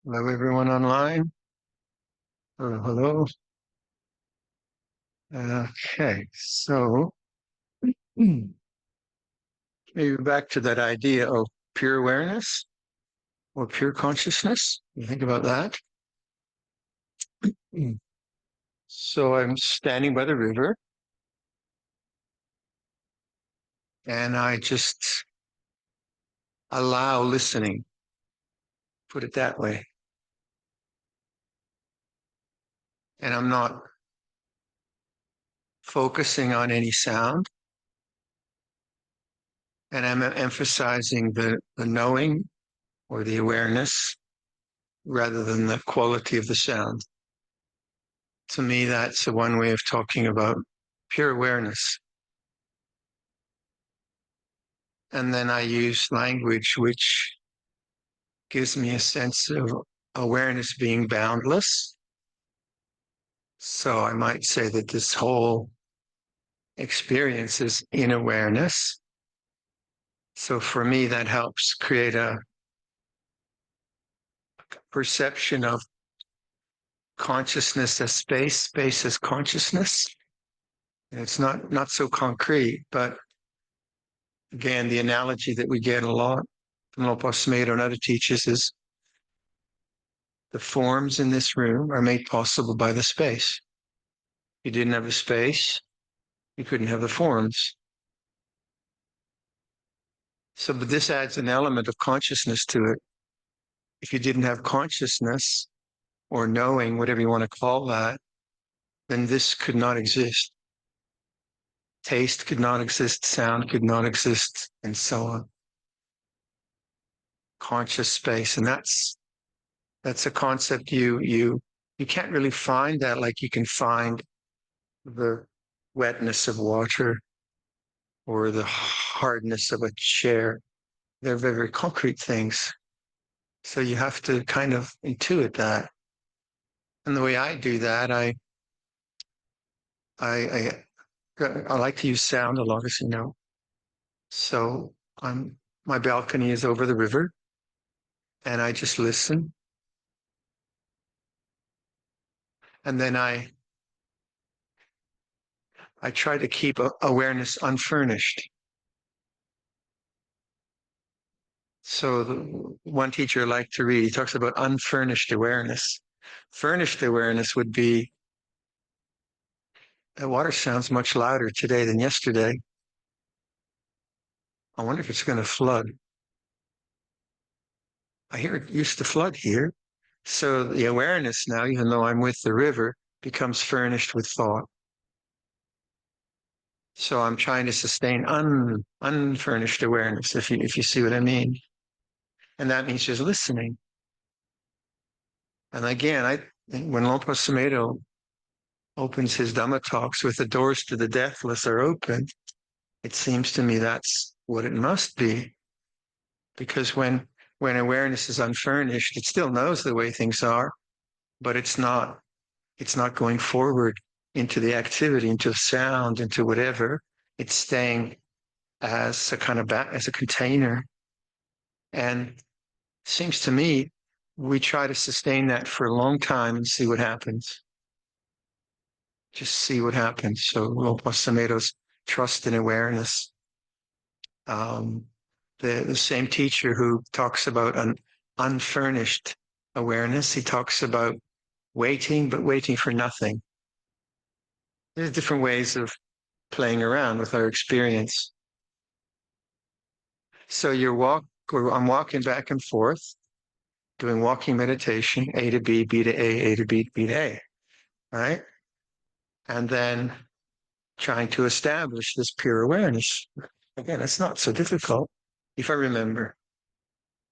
Hello, everyone online. Hello. Okay, so maybe back to that idea of pure awareness or pure consciousness. You think about that. So I'm standing by the river and I just allow listening, put it that way. And I'm not focusing on any sound. And I'm emphasizing the knowing or the awareness rather than the quality of the sound. To me, that's one way of talking about pure awareness. And then I use language which gives me a sense of awareness being boundless. So I might say that this whole experience is in awareness. So for me, that helps create a perception of consciousness as space, space as consciousness. And it's not so concrete, but again, the analogy that we get a lot from Luangpor and other teachers is the forms in this room are made possible by the space. If you didn't have the space, you couldn't have the forms. So, but this adds an element of consciousness to it. If you didn't have consciousness or knowing, whatever you want to call that, then this could not exist. Taste could not exist, sound could not exist, and so on. Conscious space, and that's a concept you can't really find that like you can find the wetness of water or the hardness of a chair. They're very, very concrete things. So you have to kind of intuit that. And the way I do that, I, I like to use sound a lot, as you know. So my balcony is over the river, and I just listen. And then I try to keep awareness unfurnished. So one teacher I like to read, he talks about unfurnished awareness. Furnished awareness would be the water sounds much louder today than yesterday. I wonder if it's going to flood. I hear it used to flood here. So the awareness now, even though I'm with the river, becomes furnished with thought. So I'm trying to sustain unfurnished awareness, if you see what I mean. And that means just listening. And again, when Luangpor opens his Dhamma talks with the doors to the deathless are open, it seems to me that's what it must be. Because when awareness is unfurnished, it still knows the way things are, but it's not going forward into the activity, into sound, into whatever. It's staying as a kind of as a container. And it seems to me we try to sustain that for a long time and see what happens. Just see what happens. So Luangpor trust and awareness. The same teacher who talks about an unfurnished awareness, he talks about waiting, but waiting for nothing. There's different ways of playing around with our experience. So I'm walking back and forth, doing walking meditation, A to B, B to A to B, B to A, right? And then trying to establish this pure awareness. Again, it's not so difficult if I remember.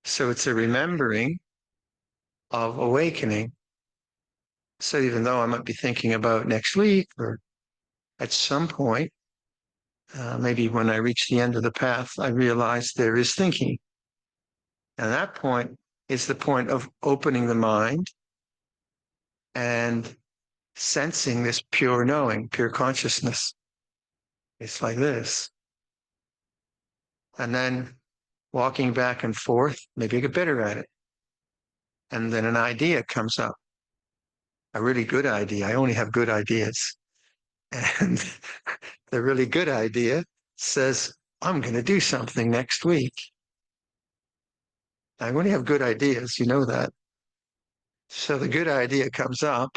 So it's a remembering of awakening. So even though I might be thinking about next week or at some point, maybe when I reach the end of the path, I realize there is thinking. And that point is the point of opening the mind and sensing this pure knowing, pure consciousness. It's like this. And then walking back and forth, maybe I get better at it. and then an idea comes up, a really good idea. I only have good ideas. And the really good idea says, I'm going to do something next week. I only have good ideas, you know that. So the good idea comes up,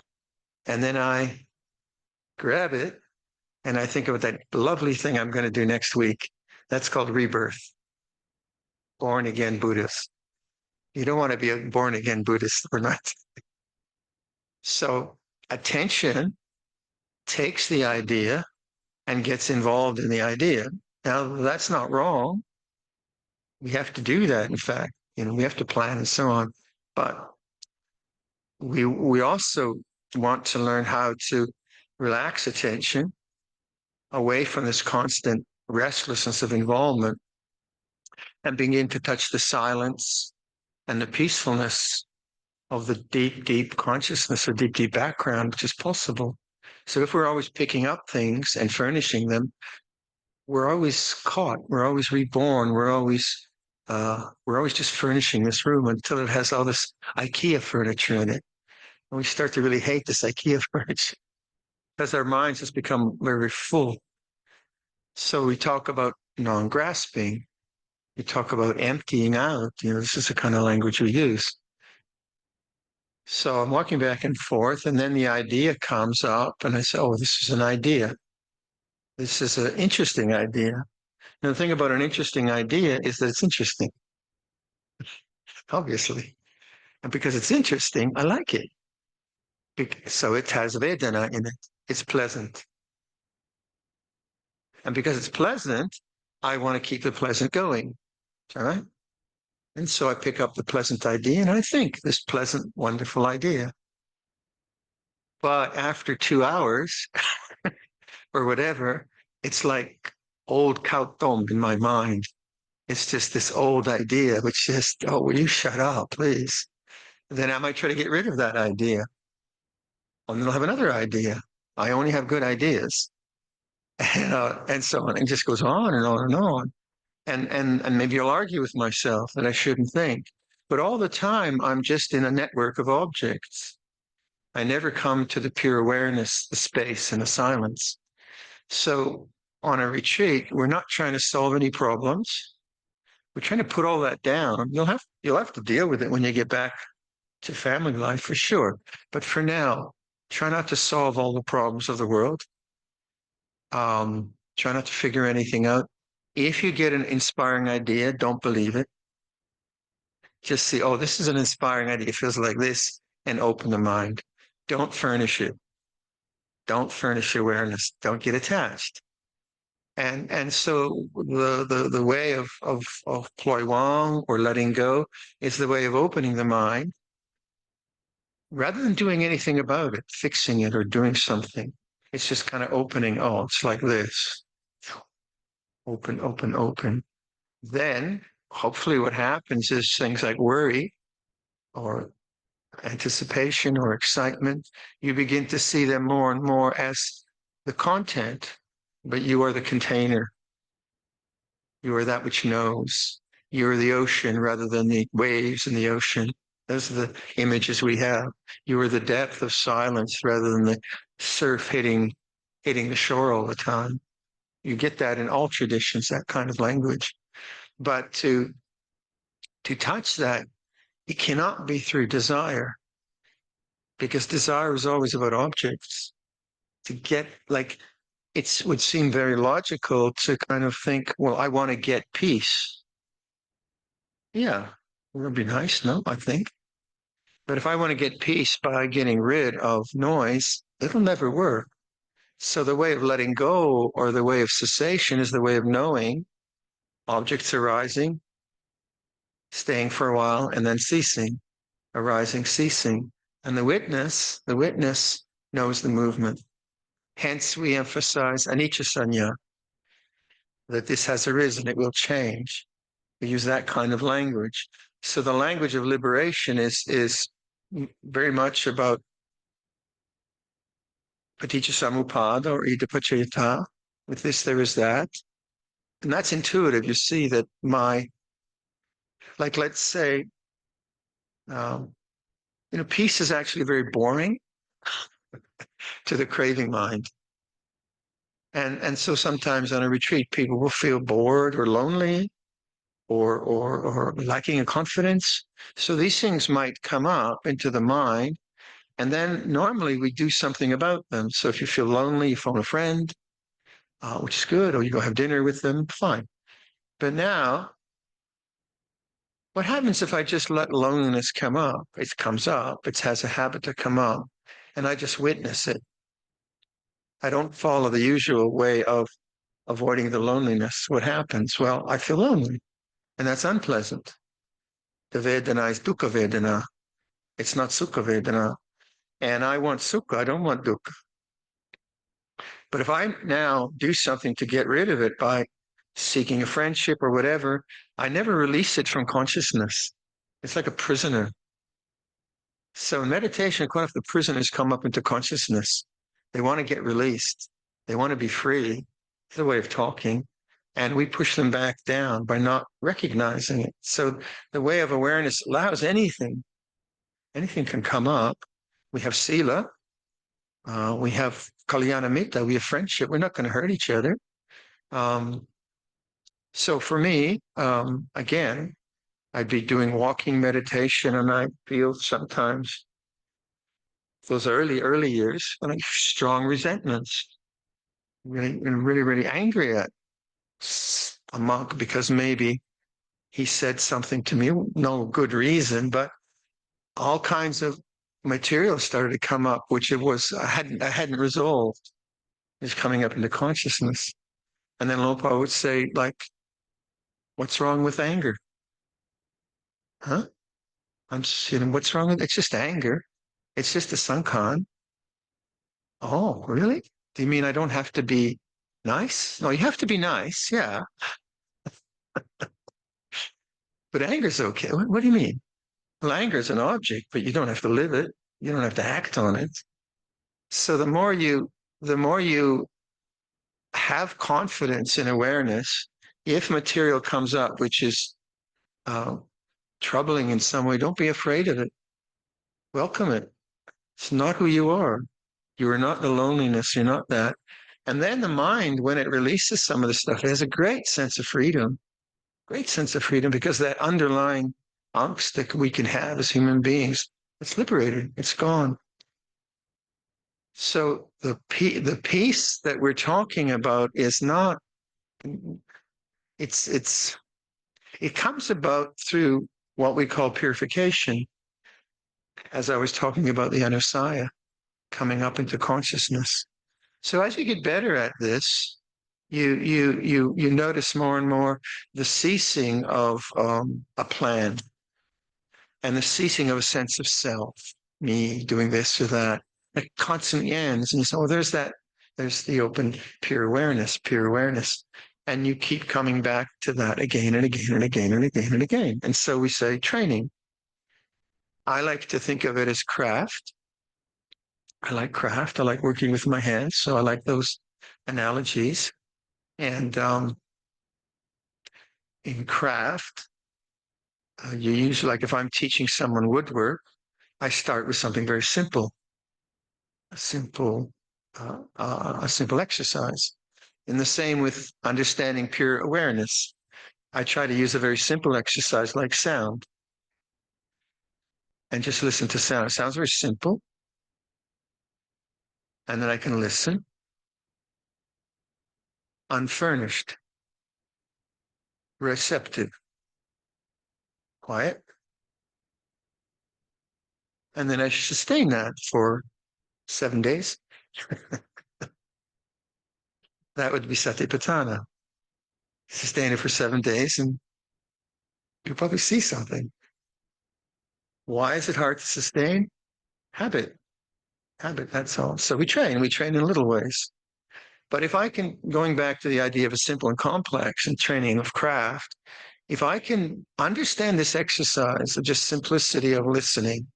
and then I grab it and I think of that lovely thing I'm going to do next week. That's called rebirth, born again Buddhist. You don't want to be a born again Buddhist or not. So attention takes the idea and gets involved in the idea. Now, that's not wrong. We have to do that, in fact. We have to plan and so on. But we also want to learn how to relax attention away from this constant restlessness of involvement and begin to touch the silence and the peacefulness of the deep, deep consciousness or deep, deep background, which is possible. So if we're always picking up things and furnishing them, we're always caught, we're always reborn, we're always just furnishing this room until it has all this IKEA furniture in it. And we start to really hate this IKEA furniture because our minds just become very full. So we talk about non-grasping. We talk about emptying out. This is the kind of language we use. So I'm walking back and forth, and then the idea comes up, and I say, oh, this is an idea. This is an interesting idea. Now, the thing about an interesting idea is that it's interesting, obviously. And because it's interesting, I like it. So it has Vedana in it. It's pleasant. And because it's pleasant, I want to keep the pleasant going. All right? And so I pick up the pleasant idea and I think this pleasant, wonderful idea. But after 2 hours or whatever, it's like old kautom in my mind. It's just this old idea, which just, oh, will you shut up, please? Then I might try to get rid of that idea. And then I'll have another idea. I only have good ideas. And so on. It just goes on and on and on. And maybe I'll argue with myself that I shouldn't think. But all the time, I'm just in a network of objects. I never come to the pure awareness, the space, and the silence. So on a retreat, we're not trying to solve any problems. We're trying to put all that down. You'll have to deal with it when you get back to family life for sure. But for now, try not to solve all the problems of the world. Try not to figure anything out. If you get an inspiring idea, don't believe it. Just see, oh, this is an inspiring idea. It feels like this, and open the mind. Don't furnish it. Don't furnish awareness. Don't get attached. And so the way of Ploi Wang or letting go is the way of opening the mind rather than doing anything about it, fixing it or doing something. It's just kind of opening. Oh, it's like this. Open, open, open. Then hopefully what happens is things like worry or anticipation or excitement, you begin to see them more and more as the content, but you are the container. You are that which knows. You are the ocean rather than the waves in the ocean. Those are the images we have. You are the depth of silence rather than the surf hitting the shore all the time. You get that in all traditions, that kind of language. But to touch that, it cannot be through desire, because desire is always about objects. To get, like, it would seem very logical to kind of think, well, I want to get peace. Yeah, it would be nice, no, I think. But if I want to get peace by getting rid of noise, it'll never work. So the way of letting go or the way of cessation is the way of knowing objects arising, staying for a while, and then ceasing, arising, ceasing. And the witness knows the movement. Hence, we emphasize anicca sanya, that this has arisen, it will change. We use that kind of language. So the language of liberation is very much about paticca samuppada or idappaccayata. With this, there is that. And that's intuitive. You see that like, let's say, Peace is actually very boring to the craving mind. And so sometimes on a retreat, people will feel bored or lonely or lacking in confidence. So these things might come up into the mind, and then normally we do something about them. So if you feel lonely, you phone a friend, which is good, or you go have dinner with them, fine. But now, what happens if I just let loneliness come up? It comes up, it has a habit to come up, and I just witness it. I don't follow the usual way of avoiding the loneliness. What happens? Well, I feel lonely, and that's unpleasant. The Vedana is Dukkha Vedana. It's not Sukha Vedana. And I want Sukha, I don't want Dukkha. But if I now do something to get rid of it by seeking a friendship or whatever, I never release it from consciousness. It's like a prisoner. So in meditation, quite often the prisoners come up into consciousness. They want to get released. They want to be free. It's a way of talking. And we push them back down by not recognizing it. So the way of awareness allows anything. Anything can come up. We have sila. We have kalyana mitta. We have friendship. We're not going to hurt each other. So for me, again, I'd be doing walking meditation, and I feel sometimes those early years, like strong resentments, really angry at a monk because maybe he said something to me, no good reason, but all kinds of material started to come up, which I hadn't resolved, is coming up into consciousness. And then Luangpor would say, like, what's wrong with anger? Huh? I'm just, what's wrong with it? It's just anger. It's just a sankan. Oh, really? Do you mean I don't have to be nice? No, you have to be nice, yeah. But anger's okay. What do you mean? Well, anger is an object, but you don't have to live it. You don't have to act on it. So the more you have confidence in awareness, if material comes up, which is uh, troubling in some way, don't be afraid of it. Welcome it. It's not who you are. You are not the loneliness. You're not that. And then the mind, when it releases some of the stuff, it has a great sense of freedom, because that underlying angst that we can have as human beings, it's liberated. It's gone. So the peace that we're talking about is not, it comes about through what we call purification, as I was talking about the anusaya coming up into consciousness. So as you get better at this, you notice more and more the ceasing of a plan and the ceasing of a sense of self, me doing this or that. It constantly ends, and you say, "Oh, there's that. There's the open pure awareness, pure awareness." And you keep coming back to that again and again and again and again and again. And so we say training. I like to think of it as craft. I like craft. I like working with my hands. So I like those analogies. And in craft, you usually, like if I'm teaching someone woodwork, I start with something very simple, a simple, a simple exercise. And the same with understanding pure awareness. I try to use a very simple exercise like sound and just listen to sound. It sounds very simple. And then I can listen unfurnished, receptive, quiet. And then I sustain that for 7 days. That would be satipatthana. Sustain it for 7 days and you'll probably see something. Why is it hard to sustain? Habit. Habit, that's all. So we train in little ways. But if I can, going back to the idea of a simple and complex and training of craft, if I can understand this exercise of just simplicity of listening,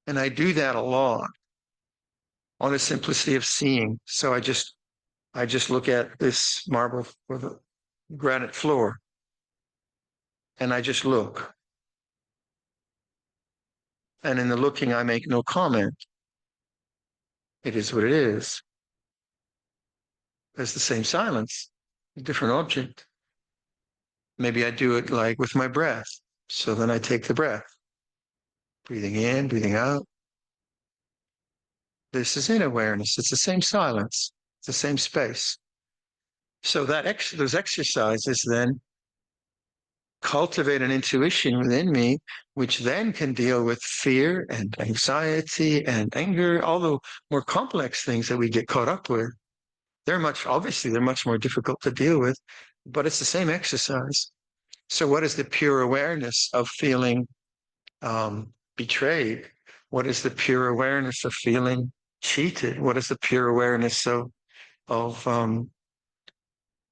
and I do that a lot, on the simplicity of seeing. So I just look at this marble or the granite floor, and I just look. And in the looking, I make no comment. It is what it is. There's the same silence, a different object. Maybe I do it like with my breath. So then I take the breath, breathing in, breathing out. This is in awareness. It's the same silence. It's the same space. So those exercises then cultivate an intuition within me, which then can deal with fear and anxiety and anger, all the more complex things that we get caught up with. Obviously, they're much more difficult to deal with, but it's the same exercise. So what is the pure awareness of feeling betrayed? What is the pure awareness of feeling cheated? What is the pure awareness of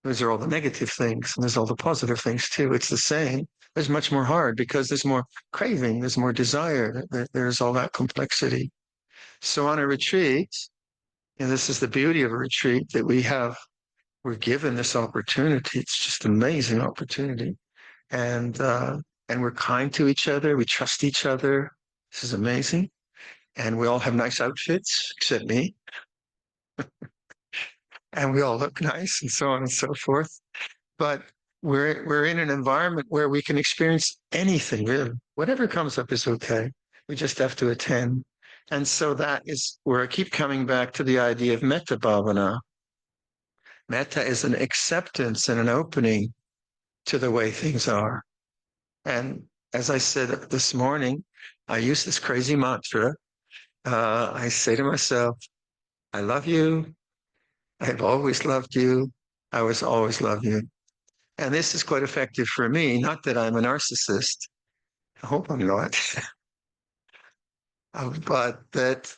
those are all the negative things, and there's all the positive things too. It's the same. It's much more hard because there's more craving, there's more desire, there's all that complexity. So on a retreat, and this is the beauty of a retreat, that we're given this opportunity. It's just an amazing opportunity. And we're kind to each other. We trust each other. This is amazing. And we all have nice outfits, except me. And we all look nice and so on and so forth. But we're in an environment where we can experience anything, really. Whatever comes up is okay. We just have to attend. And so that is where I keep coming back to the idea of metta bhavana. Metta is an acceptance and an opening to the way things are. And as I said this morning, I use this crazy mantra. I say to myself, I love you. I've always loved you. I will always love you. And this is quite effective for me. Not that I'm a narcissist. I hope I'm not. But that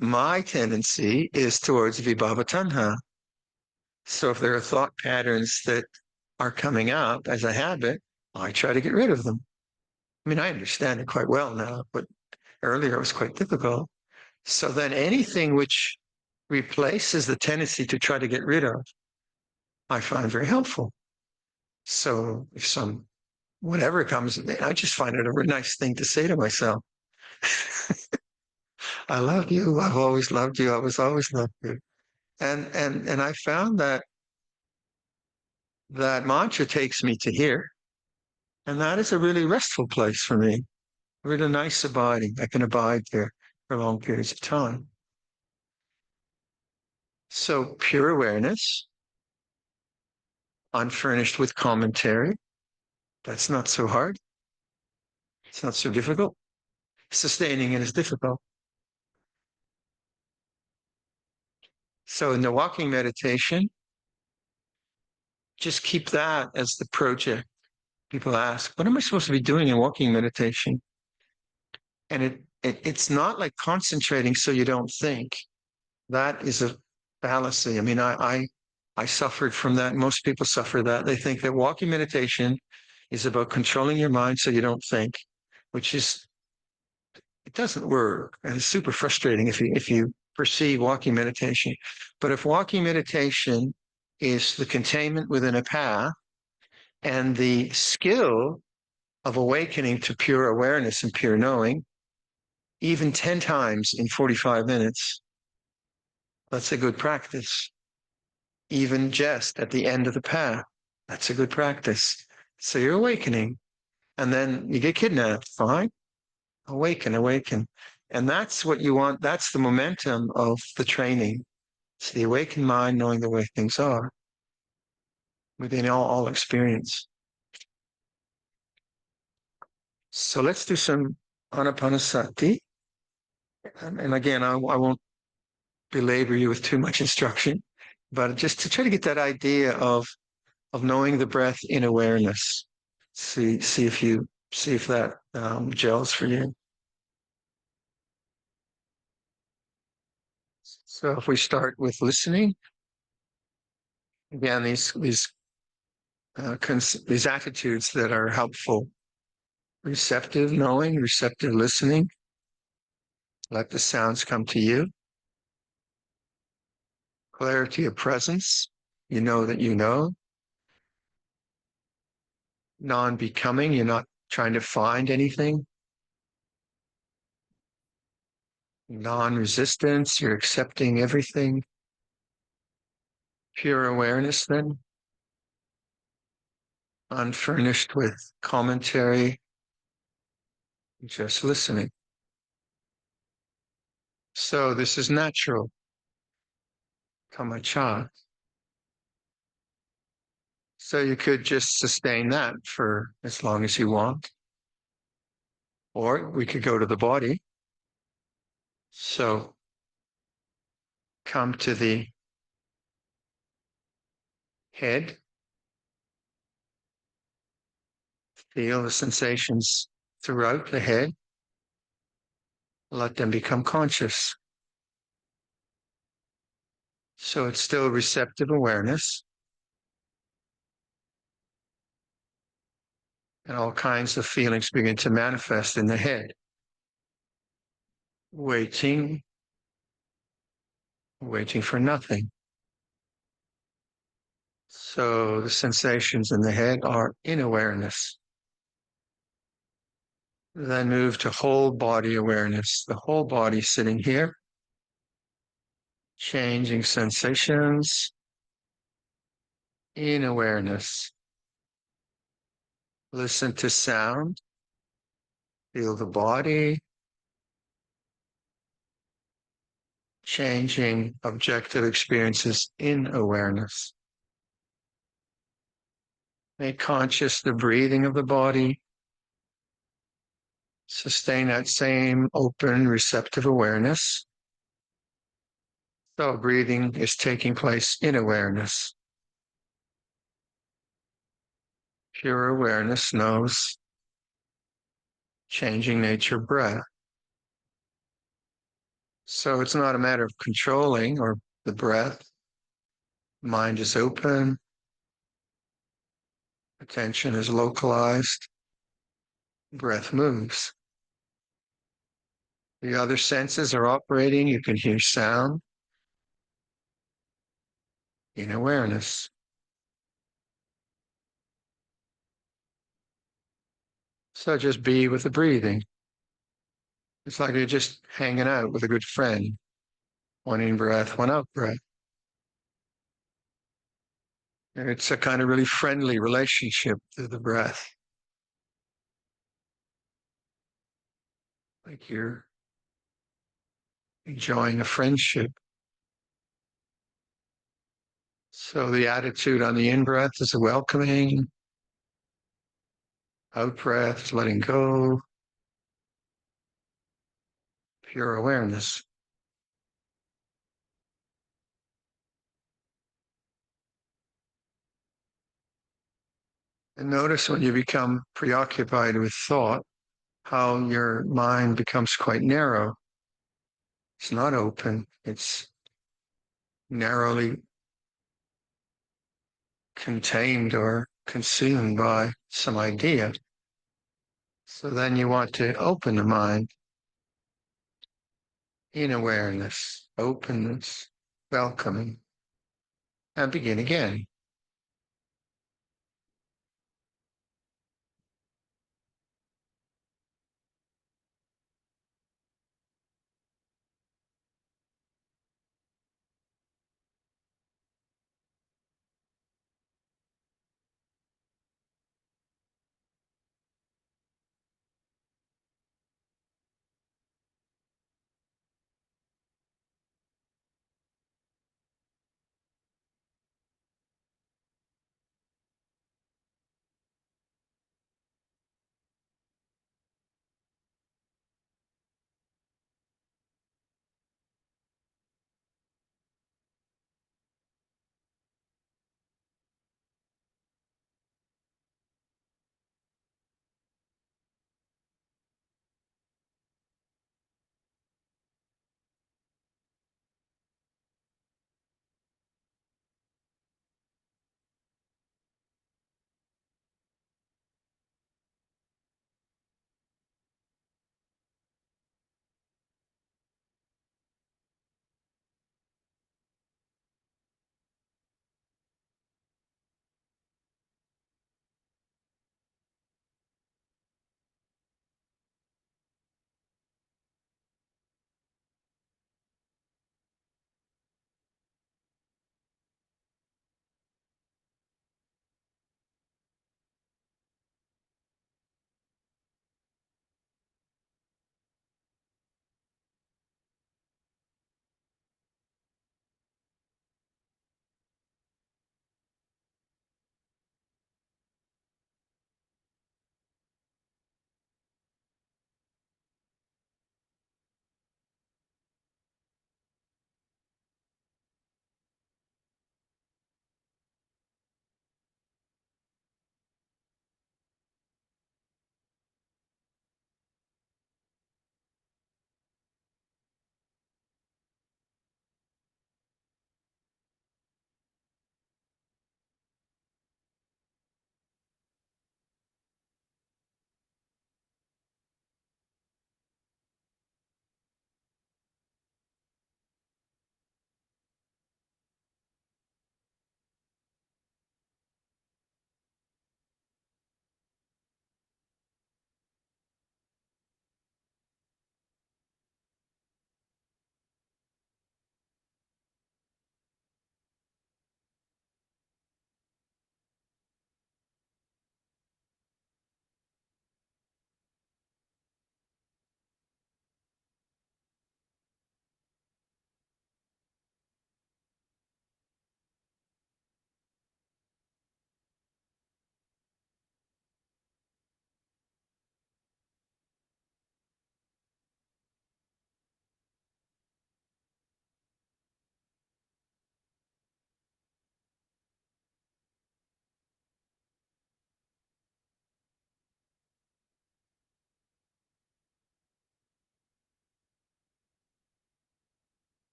my tendency is towards vibhava tanha. So if there are thought patterns that are coming up as a habit, I try to get rid of them. I mean, I understand it quite well now, but earlier it was quite difficult. So then anything which replaces the tendency to try to get rid of, I find very helpful. So if whatever comes, I just find it a nice thing to say to myself. I love you. I've always loved you. I was always loved you. And I found that that mantra takes me to here. And that is a really restful place for me. Really nice abiding. I can abide there for long periods of time. So pure awareness, unfurnished with commentary. That's not so hard. It's not so difficult. Sustaining it is difficult. So in the walking meditation, just keep that as the project. People ask, what am I supposed to be doing in walking meditation? And it's not like concentrating so you don't think. That is a fallacy. I mean, I suffered from that. Most people suffer that. They think that walking meditation is about controlling your mind so you don't think, which is, it doesn't work. And it's super frustrating if you perceive walking meditation. But if walking meditation is the containment within a path and the skill of awakening to pure awareness and pure knowing, even 10 times in 45 minutes, that's a good practice. Even just at the end of the path, that's a good practice. So you're awakening, and then you get kidnapped. Fine. Awaken, awaken. And that's what you want. That's the momentum of the training. It's the awakened mind knowing the way things are within all experience. So let's do some anapanasati. And again, I won't belabor you with too much instruction, but just to try to get that idea of knowing the breath in awareness. See if that gels for you. So if we start with listening, again, these attitudes that are helpful: receptive knowing, receptive listening. Let the sounds come to you. Clarity of presence. You know that you know. Non-becoming. You're not trying to find anything. non-resistance, you're accepting everything. Pure awareness then, unfurnished with commentary, just listening. So this is natural, kamacha. So you could just sustain that for as long as you want. Or we could go to the body. So come to the head. Feel the sensations throughout the head. Let them become conscious. So it's still receptive awareness. And all kinds of feelings begin to manifest in the head. Waiting for nothing. So the sensations in the head are in awareness. Then move to whole body awareness. The whole body sitting here. Changing sensations in awareness. Listen to sound. Feel the body. Changing objective experiences in awareness. Make conscious the breathing of the body. Sustain that same open, receptive awareness. So breathing is taking place in awareness. Pure awareness knows changing nature breath. So it's not a matter of controlling or the breath. Mind is open. Attention is localized. Breath moves. The other senses are operating. You can hear sound in awareness. So just be with the breathing. It's like you're just hanging out with a good friend. One in breath, one out breath. And it's a kind of really friendly relationship to the breath. Like you're enjoying a friendship. So the attitude on the in-breath is a welcoming. Out-breath, letting go. Pure awareness. And notice when you become preoccupied with thought, how your mind becomes quite narrow. It's not open. It's narrowly contained or consumed by some idea. So then you want to open the mind in awareness, openness, welcoming, and begin again.